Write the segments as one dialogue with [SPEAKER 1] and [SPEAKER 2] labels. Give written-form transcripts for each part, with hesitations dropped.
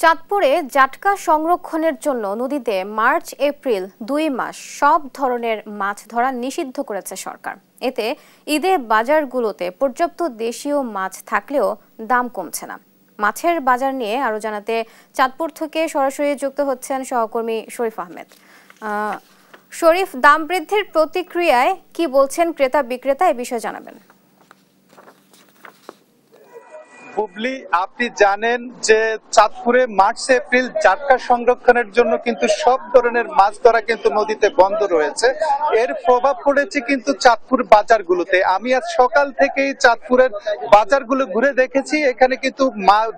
[SPEAKER 1] চাঁদপুরে জাটকা সংরক্ষণের জন্য নদীতে মার্চ এপ্রিল ২ মাস সব ধরনের মাছ ধরা নিষিদ্ধ করেছে সরকার। এতে ঈদে বাজারগুলোতে পর্যাপ্ত দেশীয় মাছ থাকলেও দাম কমছে না। মাছের বাজার নিয়ে আরো জানাতে চাঁদপুর থেকে সরাসরি যুক্ত হচ্ছেন সহকর্মী শরীফ আহমেদ। শরীফ, দাম বৃদ্ধির প্রতিক্রিয়ায় কি বলছেন ক্রেতা বিক্রেতা, এ বিষয়ে জানাবেন।
[SPEAKER 2] বুবলি, আপনি জানেন যে চাঁদপুরে মার্চ এপ্রিল জাটকা সংরক্ষণের জন্য কিন্তু সব ধরনের মাছ ধরা কিন্তু নদীতে বন্ধ রয়েছে। এর প্রভাব পড়েছে কিন্তু চাঁদপুর বাজারগুলোতে। আমি আজ সকাল থেকেই চাঁদপুরের বাজারগুলো ঘুরে দেখেছি, এখানে কিন্তু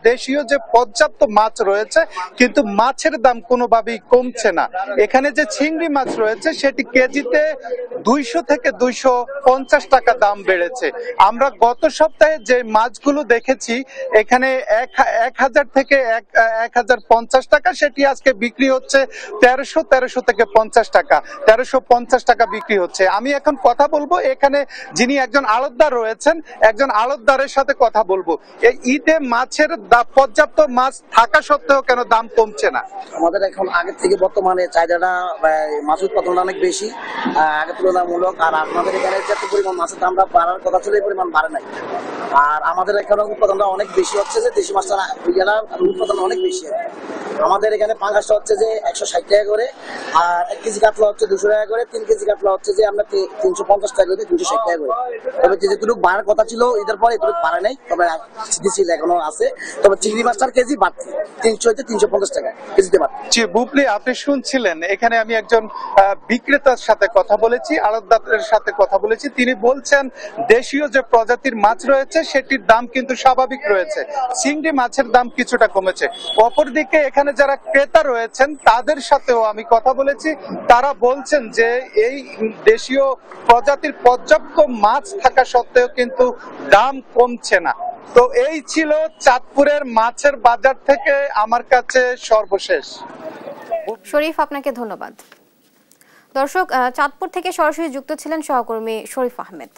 [SPEAKER 2] দেশীয় যে পর্যাপ্ত মাছ রয়েছে কিন্তু মাছের দাম কোনোভাবেই কমছে না। এখানে যে চিংড়ি মাছ রয়েছে সেটি কেজিতে 200 থেকে 250 টাকা দাম বেড়েছে। আমরা গত সপ্তাহে যে মাছগুলো দেখেছি এখানে 1000 থেকে 1050 টাকা, সেটি আজকে বিক্রি হচ্ছে 1300 থেকে 50 টাকা, 1350 টাকা বিক্রি হচ্ছে। আমি এখন কথা বলবো এখানে যিনি একজন আড়তদার রয়েছেন, একজন আড়তদারের সাথে কথা বলবো। এই ঈদে মাছের পর্যাপ্ত মাছ থাকা সত্ত্বেও কেন দাম কমছে না?
[SPEAKER 3] আমাদের এখন আগের থেকে বর্তমানে চাহিদাটা মাছ উৎপাদন অনেক বেশি আগে তুলনামূলক, আর আপনাদের এখানে যত পরিমাণ মাছের দামটা বাড়ার কথা ছিল এই পরিমাণ বাড়ে নাই। আর আমাদের এখানে উৎপাদনটা অনেক বেশি হচ্ছে, যে দেশি মাছটা উৎপাদন অনেক বেশি। আমাদের এখানে পাঙ্গাসটা হচ্ছে যে 160 টাকা করে, আর 1 কেজি কাতলা হচ্ছে 200 টাকা করে, 3 কেজি কাতলা হচ্ছে যে আমরা 350 টাকা করে, 360 টাকা করে। তবে যেটুকু বাড়ার কথা ছিল ঈদের পরে এটুকু বাড়ে নাই, তবে স্থিতিশীল এখনো আছে। তবে চিংড়ি মাছটার কেজি বাড়ছে 300 থেকে 350 টাকা কেজিতে বাড়ছে।
[SPEAKER 2] বুবলি, আপনি শুনছিলেন, এখানে আমি একজন বিক্রেতার সাথে কথা বলেছি, আড়তদারের সাথে কথা বলেছি। তিনি বলছেন দেশীয় যে প্রজাতির মাছ রয়েছে সেটির দাম কিন্তু স্বাভাবিক রয়েছে, চিংড়ি মাছের দাম কিছুটা কমেছে। অপরদিকে এখানে যারা ক্রেতা রয়েছেন তাদের সাথেও আমি কথা বলেছি, তারা বলছেন যে এই দেশীয় প্রজাতির পর্যাপ্ত মাছ থাকা সত্ত্বেও কিন্তু দাম কমছে না। তো এই ছিল চাঁদপুরের মাছের বাজার থেকে আমার কাছে সর্বশেষ।
[SPEAKER 1] শরীফ, আপনাকে ধন্যবাদ। দর্শক, চাঁদপুর থেকে সরাসরি যুক্ত ছিলেন সহকর্মী শরীফ আহমেদ।